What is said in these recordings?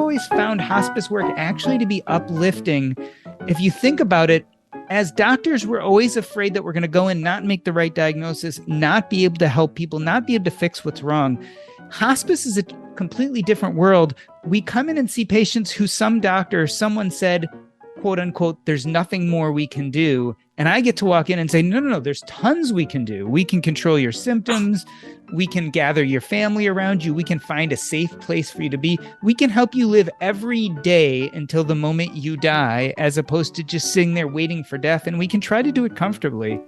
always found hospice work actually to be uplifting. If you think about it, as doctors, we're always afraid that we're going to go in, not make the right diagnosis, not be able to help people, not be able to fix what's wrong. Hospice is a completely different world. We come in and see patients who someone said, quote unquote, there's nothing more we can do. And I get to walk in and say, no, there's tons we can do. We can control your symptoms. We can gather your family around you. We can find a safe place for you to be. We can help you live every day until the moment you die, as opposed to just sitting there waiting for death. And we can try to do it comfortably.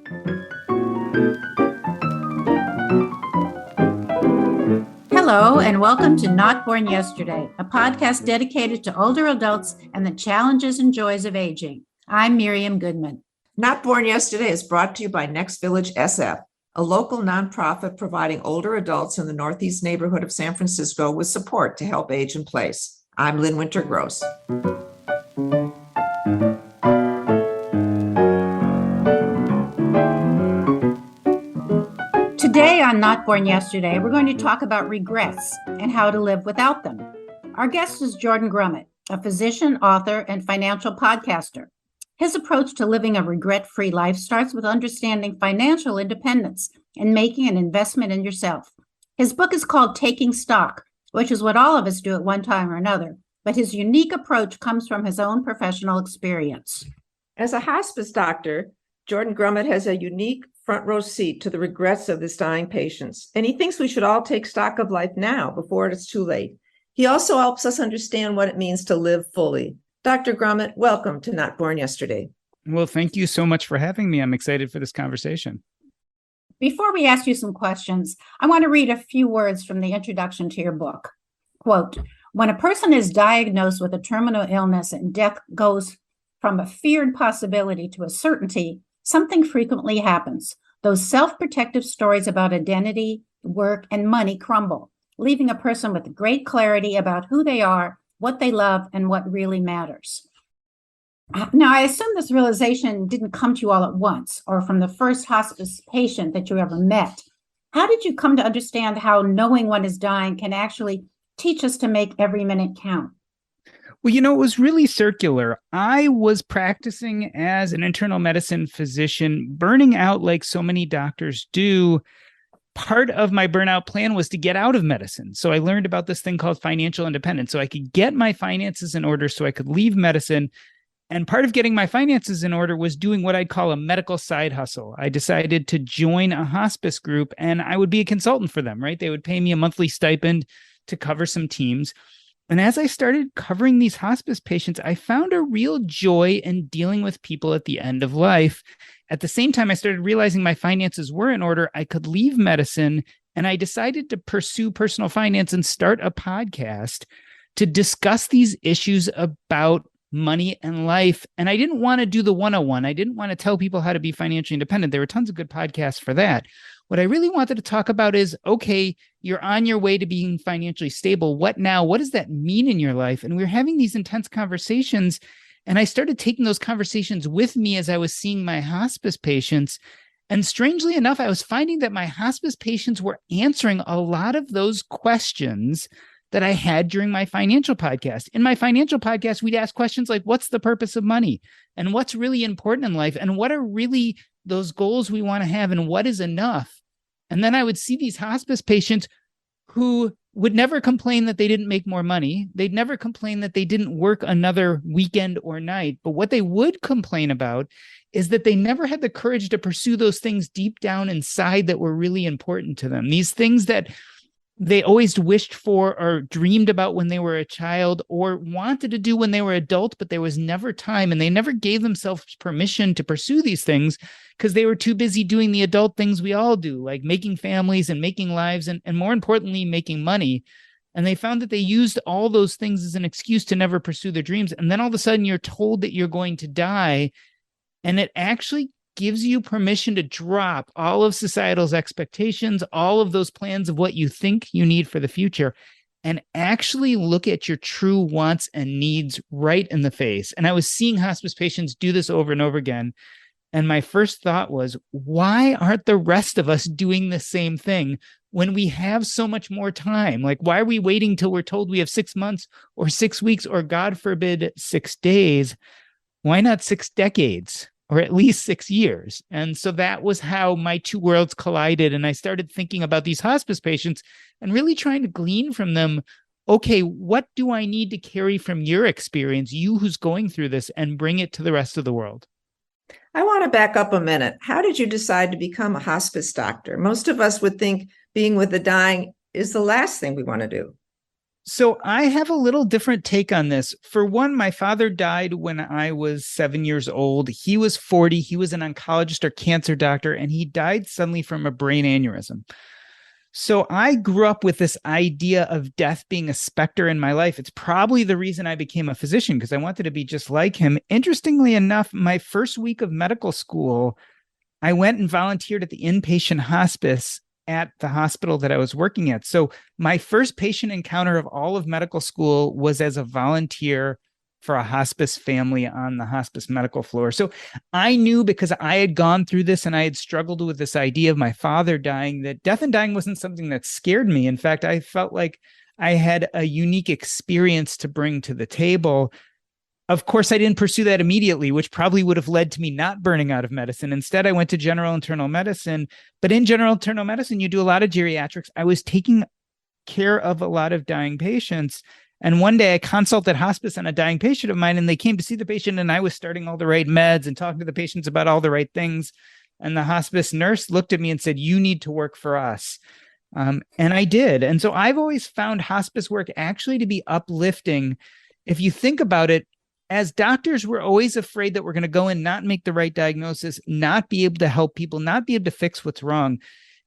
Hello, and welcome to Not Born Yesterday, a podcast dedicated to older adults and the challenges and joys of aging. I'm Miriam Goodman. Not Born Yesterday is brought to you by Next Village SF, a local nonprofit providing older adults in the Northeast neighborhood of San Francisco with support to help age in place. I'm Lynn Winter-Gross. Today on Not Born Yesterday, we're going to talk about regrets and how to live without them. Our guest is Jordan Grumet, a physician, author, and financial podcaster. His approach to living a regret-free life starts with understanding financial independence and making an investment in yourself. His book is called Taking Stock, which is what all of us do at one time or another, but his unique approach comes from his own professional experience. As a hospice doctor, Jordan Grumet has a unique front row seat to the regrets of his dying patients, and he thinks we should all take stock of life now before it's too late. He also helps us understand what it means to live fully. Dr. Grumet, welcome to Not Born Yesterday. Well, thank you so much for having me. I'm excited for this conversation. Before we ask you some questions, I want to read a few words from the introduction to your book. Quote, when a person is diagnosed with a terminal illness and death goes from a feared possibility to a certainty, something frequently happens. Those self-protective stories about identity, work, and money crumble, leaving a person with great clarity about who they are, what they love, and what really matters. Now, I assume this realization didn't come to you all at once or from the first hospice patient that you ever met. How did you come to understand how knowing one is dying can actually teach us to make every minute count? Well, it was really circular. I was practicing as an internal medicine physician, burning out like so many doctors do. Part of my burnout plan was to get out of medicine. So I learned about this thing called financial independence. So I could get my finances in order so I could leave medicine. And part of getting my finances in order was doing what I'd call a medical side hustle. I decided to join a hospice group and I would be a consultant for them, right? They would pay me a monthly stipend to cover some teams. And as I started covering these hospice patients, I found a real joy in dealing with people at the end of life. At the same time, I started realizing my finances were in order. I could leave medicine, and I decided to pursue personal finance and start a podcast to discuss these issues about money and life. And I didn't want to do the 101. I didn't want to tell people how to be financially independent. There were tons of good podcasts for that. What I really wanted to talk about is, okay, you're on your way to being financially stable. What now? What does that mean in your life? And we were having these intense conversations. And I started taking those conversations with me as I was seeing my hospice patients. And strangely enough, I was finding that my hospice patients were answering a lot of those questions that I had during my financial podcast. In my financial podcast, we'd ask questions like, what's the purpose of money? And what's really important in life? And what are really those goals we want to have? And what is enough? And then I would see these hospice patients who would never complain that they didn't make more money. They'd never complain that they didn't work another weekend or night. But what they would complain about is that they never had the courage to pursue those things deep down inside that were really important to them. These things that they always wished for or dreamed about when they were a child or wanted to do when they were adult, but there was never time. And they never gave themselves permission to pursue these things because they were too busy doing the adult things we all do, like making families and making lives and more importantly, making money. And they found that they used all those things as an excuse to never pursue their dreams. And then all of a sudden you're told that you're going to die. And it actually gives you permission to drop all of societal's expectations, all of those plans of what you think you need for the future, and actually look at your true wants and needs right in the face. And I was seeing hospice patients do this over and over again. And my first thought was, why aren't the rest of us doing the same thing? when we have so much more time? Like, why are we waiting till we're told we have 6 months or 6 weeks or, God forbid, 6 days? Why not 6 decades or at least 6 years? And so that was how my two worlds collided. And I started thinking about these hospice patients and really trying to glean from them, okay, what do I need to carry from your experience, you who's going through this, and bring it to the rest of the world? I want to back up a minute. How did you decide to become a hospice doctor? Most of us would think being with the dying is the last thing we want to do. So I have a little different take on this. For one, my father died when I was 7 years old. He was 40. He was an oncologist or cancer doctor, and he died suddenly from a brain aneurysm. So I grew up with this idea of death being a specter in my life. It's probably the reason I became a physician, because I wanted to be just like him. Interestingly enough, my first week of medical school, I went and volunteered at the inpatient hospice at the hospital that I was working at. So my first patient encounter of all of medical school was as a volunteer for a hospice family on the hospice medical floor. So I knew, because I had gone through this and I had struggled with this idea of my father dying, that death and dying wasn't something that scared me. In fact, I felt like I had a unique experience to bring to the table. Of course, I didn't pursue that immediately, which probably would have led to me not burning out of medicine. Instead, I went to general internal medicine. But in general internal medicine, you do a lot of geriatrics. I was taking care of a lot of dying patients. And one day I consulted hospice on a dying patient of mine, and they came to see the patient, and I was starting all the right meds and talking to the patients about all the right things. And the hospice nurse looked at me and said, "You need to work for us." And I did. And so I've always found hospice work actually to be uplifting. If you think about it, as doctors, we're always afraid that we're going to go in, not make the right diagnosis, not be able to help people, not be able to fix what's wrong.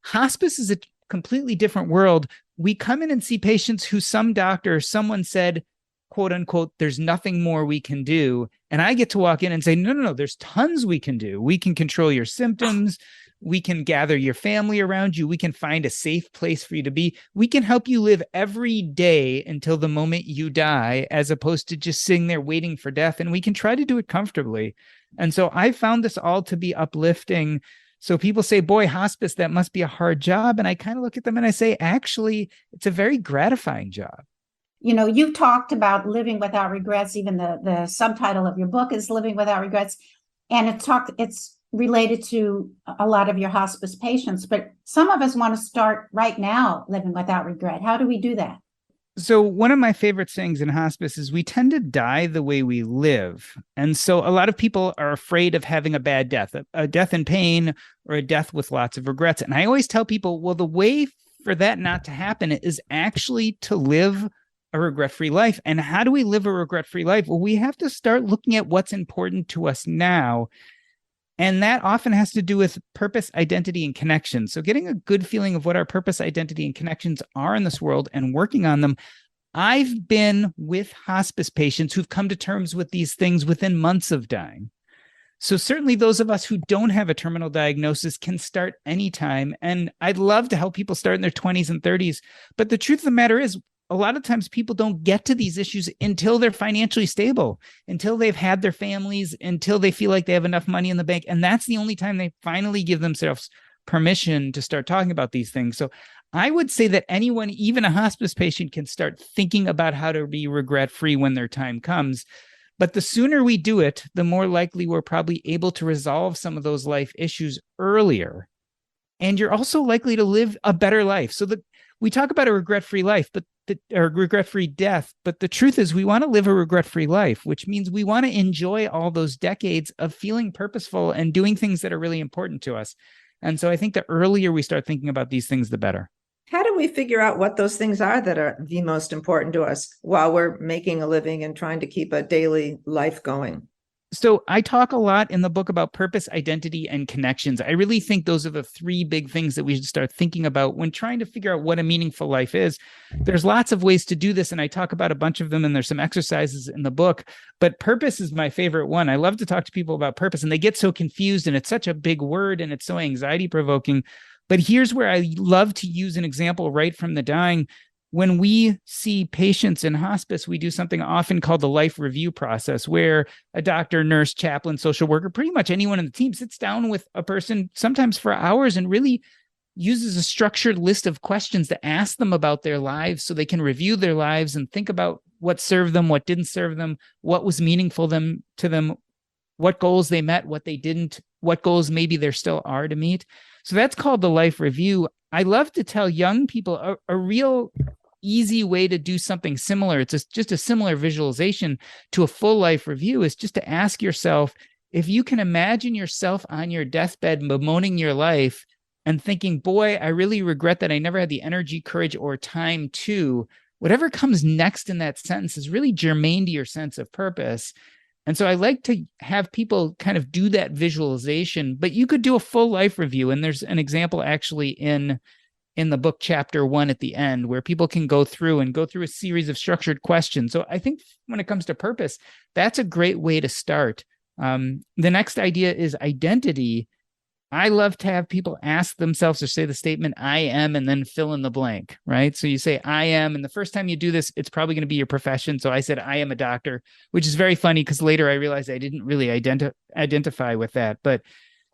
Hospice is a completely different world. We come in and see patients who someone said, quote unquote, "there's nothing more we can do." And I get to walk in and say, no, there's tons we can do. We can control your symptoms. We can gather your family around you. We can find a safe place for you to be. We can help you live every day until the moment you die, as opposed to just sitting there waiting for death. And we can try to do it comfortably. And so I found this all to be uplifting. So people say, "Boy, hospice, that must be a hard job." And I kind of look at them and I say, actually, it's a very gratifying job. You know, you talked about living without regrets. Even the subtitle of your book is Living Without Regrets. And it's related to a lot of your hospice patients, but some of us want to start right now living without regret. How do we do that? So one of my favorite sayings in hospice is we tend to die the way we live. And so a lot of people are afraid of having a bad death, a death in pain, or a death with lots of regrets. And I always tell people, well, the way for that not to happen is actually to live a regret-free life. And how do we live a regret-free life? Well, we have to start looking at what's important to us now. And that often has to do with purpose, identity, and connection. So getting a good feeling of what our purpose, identity, and connections are in this world and working on them. I've been with hospice patients who've come to terms with these things within months of dying. So certainly those of us who don't have a terminal diagnosis can start anytime. And I'd love to help people start in their 20s and 30s. But the truth of the matter is, a lot of times people don't get to these issues until they're financially stable, until they've had their families, until they feel like they have enough money in the bank. And that's the only time they finally give themselves permission to start talking about these things. So I would say that anyone, even a hospice patient, can start thinking about how to be regret-free when their time comes. But the sooner we do it, the more likely we're probably able to resolve some of those life issues earlier. And you're also likely to live a better life. So we talk about a regret-free life, or regret-free death. But the truth is, we want to live a regret-free life, which means we want to enjoy all those decades of feeling purposeful and doing things that are really important to us. And so I think the earlier we start thinking about these things, the better. How do we figure out what those things are that are the most important to us while we're making a living and trying to keep a daily life going? So I talk a lot in the book about purpose, identity, and connections. I really think those are the three big things that we should start thinking about when trying to figure out what a meaningful life is. There's lots of ways to do this, and I talk about a bunch of them, and there's some exercises in the book. But purpose is my favorite one. I love to talk to people about purpose, and they get so confused, and it's such a big word, and it's so anxiety-provoking. But here's where I love to use an example right from the dying. When we see patients in hospice, we do something often called the life review process, where a doctor, nurse, chaplain, social worker, pretty much anyone in the team sits down with a person, sometimes for hours, and really uses a structured list of questions to ask them about their lives so they can review their lives and think about what served them, what didn't serve them, what was meaningful to them, what goals they met, what they didn't, what goals maybe there still are to meet. So that's called the life review. I love to tell young people a real easy way to do something similar. It's just a similar visualization to a full life review is just to ask yourself, if you can imagine yourself on your deathbed bemoaning your life and thinking, boy, I really regret that I never had the energy, courage, or time to, whatever comes next in that sentence is really germane to your sense of purpose. And so I like to have people kind of do that visualization, but you could do a full life review. And there's an example actually in the book, chapter 1 at the end, where people can go through a series of structured questions. So I think when it comes to purpose, that's a great way to start. The next idea is identity. I love to have people ask themselves or say the statement, I am, and then fill in the blank, right? So you say, I am, and the first time you do this, it's probably going to be your profession. So I said, I am a doctor, which is very funny because later I realized I didn't really identify with that. But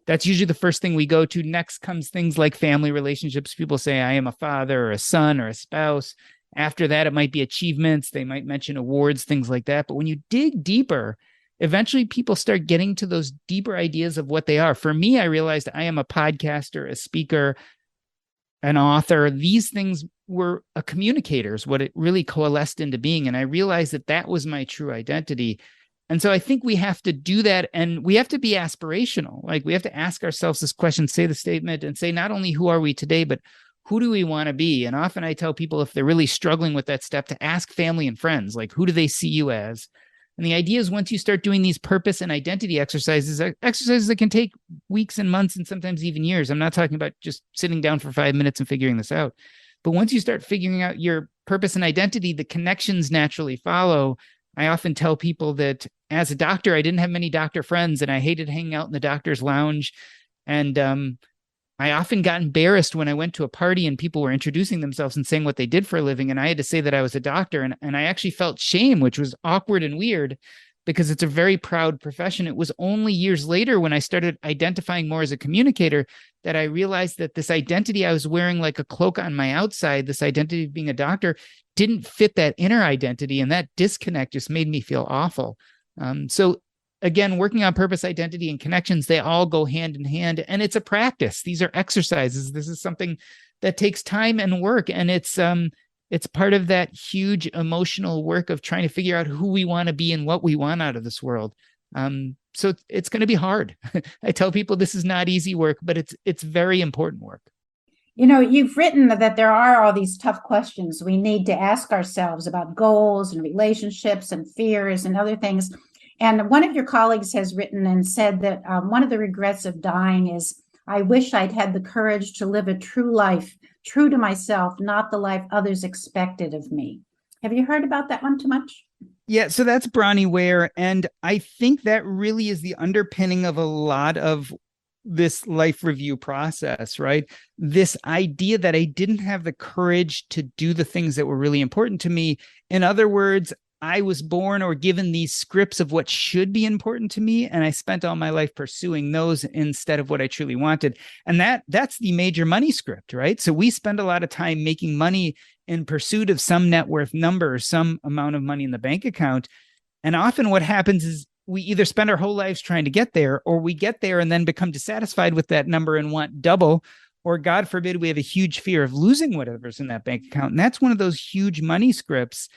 that's usually the first thing we go to. Next comes things like family relationships. People say, I am a father or a son or a spouse. After that, it might be achievements. They might mention awards, things like that. But when you dig deeper, eventually people start getting to those deeper ideas of what they are. For me, I realized I am a podcaster, a speaker, an author. These things were a communicator is what it really coalesced into being. And I realized that that was my true identity. And so I think we have to do that, and we have to be aspirational. Like we have to ask ourselves this question, say the statement, and say not only who are we today, but who do we want to be? And often I tell people if they're really struggling with that step to ask family and friends, like who do they see you as? And the idea is once you start doing these purpose and identity exercises that can take weeks and months and sometimes even years. I'm not talking about just sitting down for 5 minutes and figuring this out. But once you start figuring out your purpose and identity, the connections naturally follow. I often tell people that as a doctor, I didn't have many doctor friends and I hated hanging out in the doctor's lounge. And I often got embarrassed when I went to a party and people were introducing themselves and saying what they did for a living. And I had to say that I was a doctor. And I actually felt shame, which was awkward and weird because it's a very proud profession. It was only years later when I started identifying more as a communicator that I realized that this identity I was wearing like a cloak on my outside, this identity of being a doctor, didn't fit that inner identity. And that disconnect just made me feel awful. So again, working on purpose, identity, and connections, they all go hand in hand. And it's a practice. These are exercises. This is something that takes time and work. And it's part of that huge emotional work of trying to figure out who we want to be and what we want out of this world. So it's going to be hard. I tell people this is not easy work, but it's very important work. You know, you've written that there are all these tough questions we need to ask ourselves about goals and relationships and fears and other things. And one of your colleagues has written and said that one of the regrets of dying is, I wish I'd had the courage to live a true life, true to myself, not the life others expected of me. Have you heard about that one too much? Yeah, so that's Bronnie Ware. And I think that really is the underpinning of a lot of this life review process, right? This idea that I didn't have the courage to do the things that were really important to me. In other words, I was born or given these scripts of what should be important to me, and I spent all my life pursuing those instead of what I truly wanted. And that's the major money script, right? So we spend a lot of time making money in pursuit of some net worth number, some amount of money in the bank account. And often what happens is we either spend our whole lives trying to get there, or we get there and then become dissatisfied with that number and want double, or God forbid, we have a huge fear of losing whatever's in that bank account. And that's one of those huge money scripts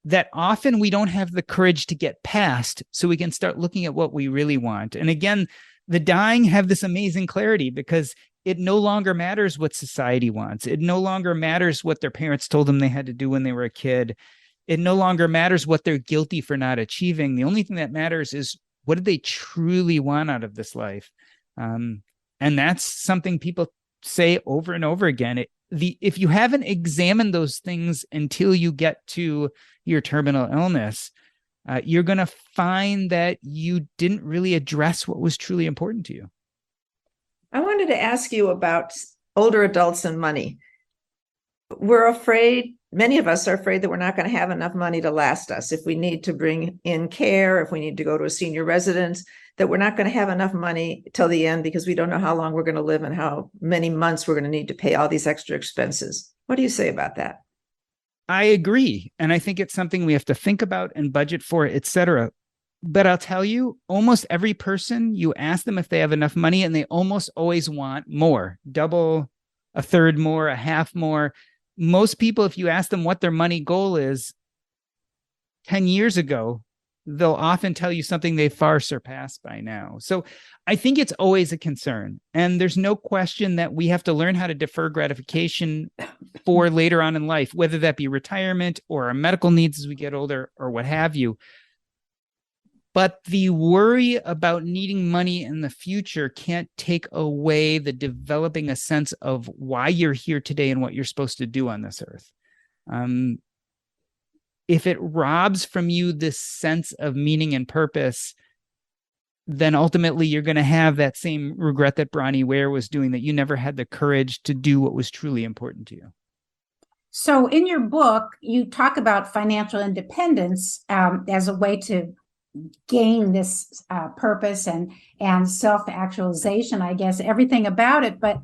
that often we don't have the courage to get past so we can start looking at what we really want. And again, the dying have this amazing clarity because it no longer matters what society wants. It no longer matters what their parents told them they had to do when they were a kid. It no longer matters what they're guilty for not achieving. The only thing that matters is what did they truly want out of this life? And that's something people say over and over again. If you haven't examined those things until you get to your terminal illness, you're going to find that you didn't really address what was truly important to you. I wanted to ask you about older adults and money. We're afraid, many of us are afraid that we're not going to have enough money to last us if we need to bring in care, if we need to go to a senior residence. that we're not going to have enough money till the end because we don't know how long we're going to live and how many months we're going to need to pay all these extra expenses. What do you say about that? I agree. And I think it's something we have to think about and budget for, et cetera. But I'll tell you, almost every person, you ask them if they have enough money and they almost always want more, double, a third more, a half more. Most people, if you ask them what their money goal is 10 years ago, they'll often tell you something they far surpassed by now. So I think it's always a concern. And there's no question that we have to learn how to defer gratification for later on in life, whether that be retirement or our medical needs as we get older or what have you. But the worry about needing money in the future can't take away the developing a sense of why you're here today and what you're supposed to do on this earth. If it robs from you this sense of meaning and purpose, then ultimately you're going to have that same regret that Bronnie Ware was doing, that you never had the courage to do what was truly important to you. So in your book, you talk about financial independence as a way to gain this purpose and self-actualization, I guess, everything about it. But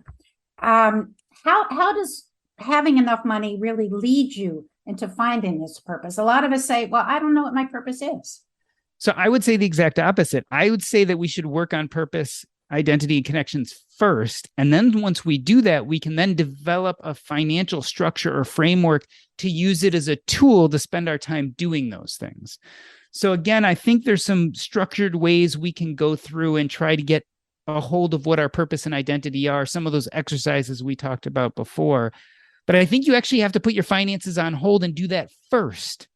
how does having enough money really lead you into finding this purpose? A lot of us say, well, I don't know what my purpose is. So I would say the exact opposite. I would say that we should work on purpose, identity, and connections first. And then once we do that, we can then develop a financial structure or framework to use it as a tool to spend our time doing those things. So again, I think there's some structured ways we can go through and try to get a hold of what our purpose and identity are, some of those exercises we talked about before. But I think you actually have to put your finances on hold and do that first.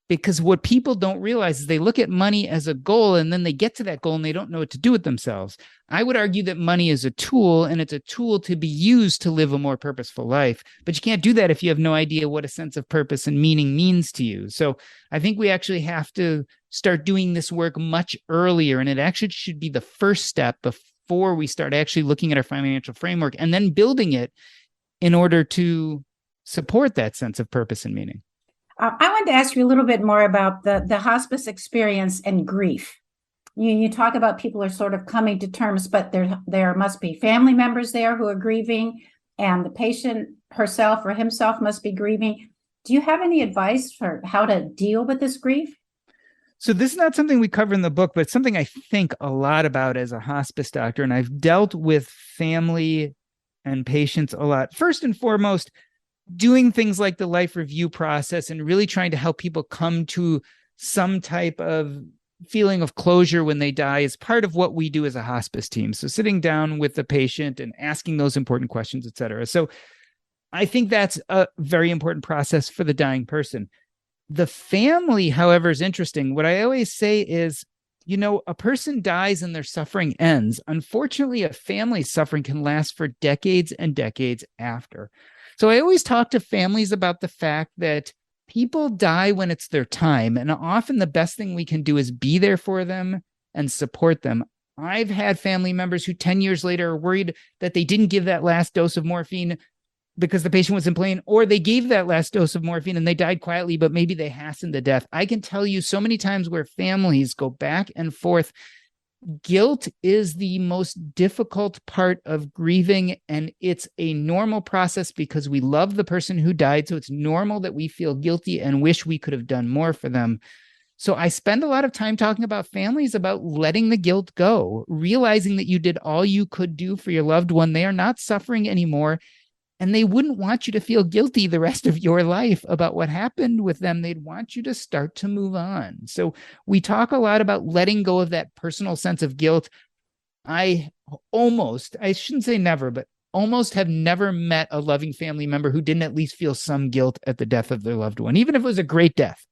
Because what people don't realize is they look at money as a goal and then they get to that goal and they don't know what to do with themselves. I would argue that money is a tool, and it's a tool to be used to live a more purposeful life. But you can't do that if you have no idea what a sense of purpose and meaning means to you. So I think we actually have to start doing this work much earlier. And it actually should be the first step before we start actually looking at our financial framework and then building it in order to support that sense of purpose and meaning. I wanted to ask you a little bit more about the hospice experience and grief. You talk about people are sort of coming to terms, but there must be family members there who are grieving, and the patient herself or himself must be grieving. Do you have any advice for how to deal with this grief? So this is not something we cover in the book, but it's something I think a lot about as a hospice doctor, and I've dealt with family and patients a lot. First and foremost, doing things like the life review process and really trying to help people come to some type of feeling of closure when they die is part of what we do as a hospice team. So sitting down with the patient and asking those important questions, et cetera. So I think that's a very important process for the dying person. The family, however, is interesting. What I always say is, a person dies and their suffering ends. Unfortunately, a family's suffering can last for decades and decades after. So I always talk to families about the fact that people die when it's their time. And often the best thing we can do is be there for them and support them. I've had family members who 10 years later are worried that they didn't give that last dose of morphine because the patient was in pain, or they gave that last dose of morphine and they died quietly, but maybe they hastened the death. I can tell you so many times where families go back and forth. Guilt is the most difficult part of grieving, and it's a normal process because we love the person who died. So it's normal that we feel guilty and wish we could have done more for them. So I spend a lot of time talking about families, about letting the guilt go, realizing that you did all you could do for your loved one. They are not suffering anymore, and they wouldn't want you to feel guilty the rest of your life about what happened with them. They'd want you to start to move on. So we talk a lot about letting go of that personal sense of guilt. I shouldn't say never, but almost have never met a loving family member who didn't at least feel some guilt at the death of their loved one, even if it was a great death.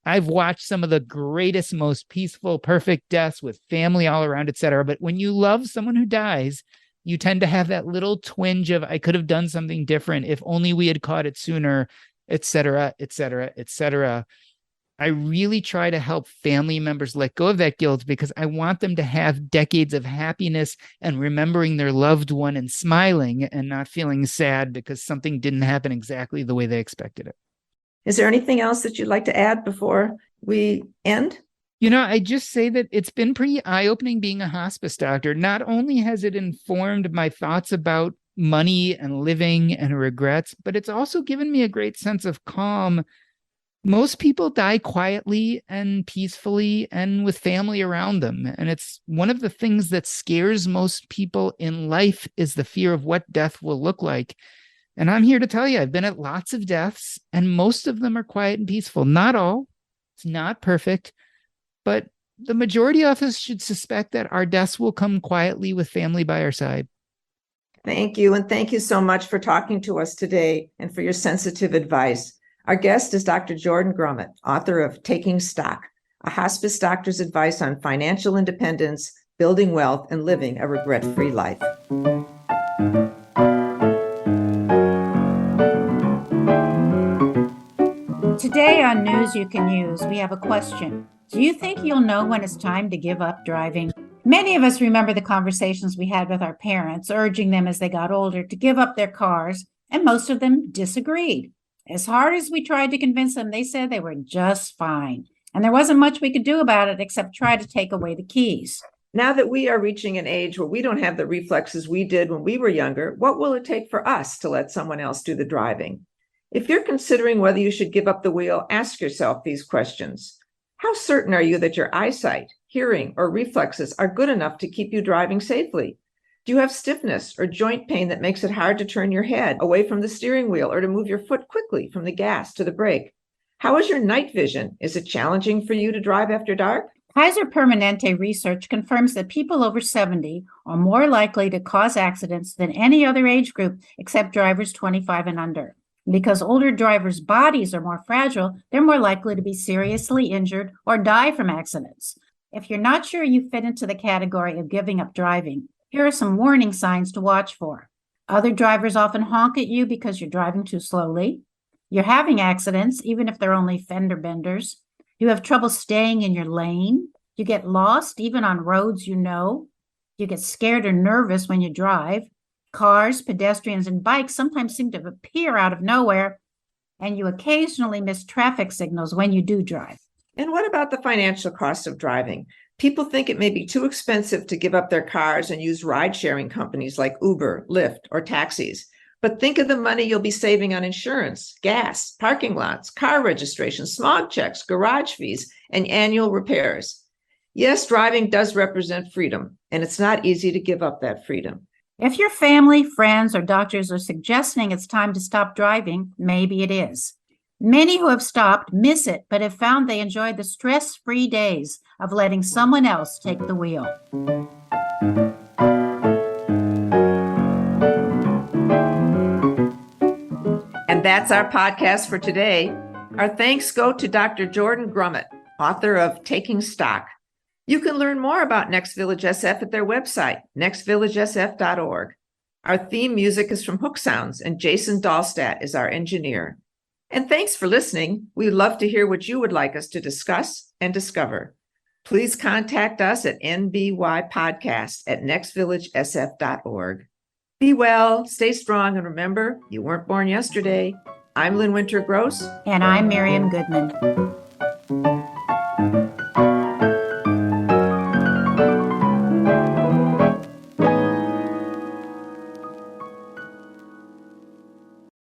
I've watched some of the greatest, most peaceful, perfect deaths with family all around, et cetera. But when you love someone who dies, you tend to have that little twinge of, I could have done something different if only we had caught it sooner, et cetera, et cetera, et cetera. I really try to help family members let go of that guilt because I want them to have decades of happiness and remembering their loved one and smiling and not feeling sad because something didn't happen exactly the way they expected it. Is there anything else that you'd like to add before we end? I just say that it's been pretty eye-opening being a hospice doctor. Not only has it informed my thoughts about money and living and regrets, but it's also given me a great sense of calm. Most people die quietly and peacefully and with family around them. And it's one of the things that scares most people in life is the fear of what death will look like. And I'm here to tell you, I've been at lots of deaths, and most of them are quiet and peaceful. Not all, it's not perfect, but the majority of us should suspect that our deaths will come quietly with family by our side. Thank you. And thank you so much for talking to us today and for your sensitive advice. Our guest is Dr. Jordan Grumet, author of Taking Stock, a hospice doctor's advice on financial independence, building wealth, and living a regret-free life. Today on News You Can Use, we have a question. Do you think you'll know when it's time to give up driving? Many of us remember the conversations we had with our parents, urging them as they got older to give up their cars, and most of them disagreed. As hard as we tried to convince them, they said they were just fine, and there wasn't much we could do about it except try to take away the keys. Now that we are reaching an age where we don't have the reflexes we did when we were younger, what will it take for us to let someone else do the driving? If you're considering whether you should give up the wheel, ask yourself these questions. How certain are you that your eyesight, hearing, or reflexes are good enough to keep you driving safely? Do you have stiffness or joint pain that makes it hard to turn your head away from the steering wheel or to move your foot quickly from the gas to the brake? How is your night vision? Is it challenging for you to drive after dark? Kaiser Permanente research confirms that people over 70 are more likely to cause accidents than any other age group except drivers 25 and under. Because older drivers' bodies are more fragile, they're more likely to be seriously injured or die from accidents. If you're not sure you fit into the category of giving up driving, here are some warning signs to watch for. Other drivers often honk at you because you're driving too slowly. You're having accidents, even if they're only fender benders. You have trouble staying in your lane. You get lost, even on roads you know. You get scared or nervous when you drive. Cars, pedestrians, and bikes sometimes seem to appear out of nowhere, and you occasionally miss traffic signals when you do drive. And what about the financial cost of driving? People think it may be too expensive to give up their cars and use ride-sharing companies like Uber, Lyft, or taxis. But think of the money you'll be saving on insurance, gas, parking lots, car registration, smog checks, garage fees, and annual repairs. Yes, driving does represent freedom, and it's not easy to give up that freedom. If your family, friends, or doctors are suggesting it's time to stop driving, maybe it is. Many who have stopped miss it, but have found they enjoy the stress-free days of letting someone else take the wheel. And that's our podcast for today. Our thanks go to Dr. Jordan Grumet, author of Taking Stock. You can learn more about Next Village SF at their website, nextvillagesf.org. Our theme music is from Hook Sounds, and Jason Dahlstadt is our engineer. And thanks for listening. We'd love to hear what you would like us to discuss and discover. Please contact us at nbypodcast@nextvillagesf.org. Be well, stay strong, and remember, you weren't born yesterday. I'm Lynn Winter Gross. And I'm Miriam Goodman.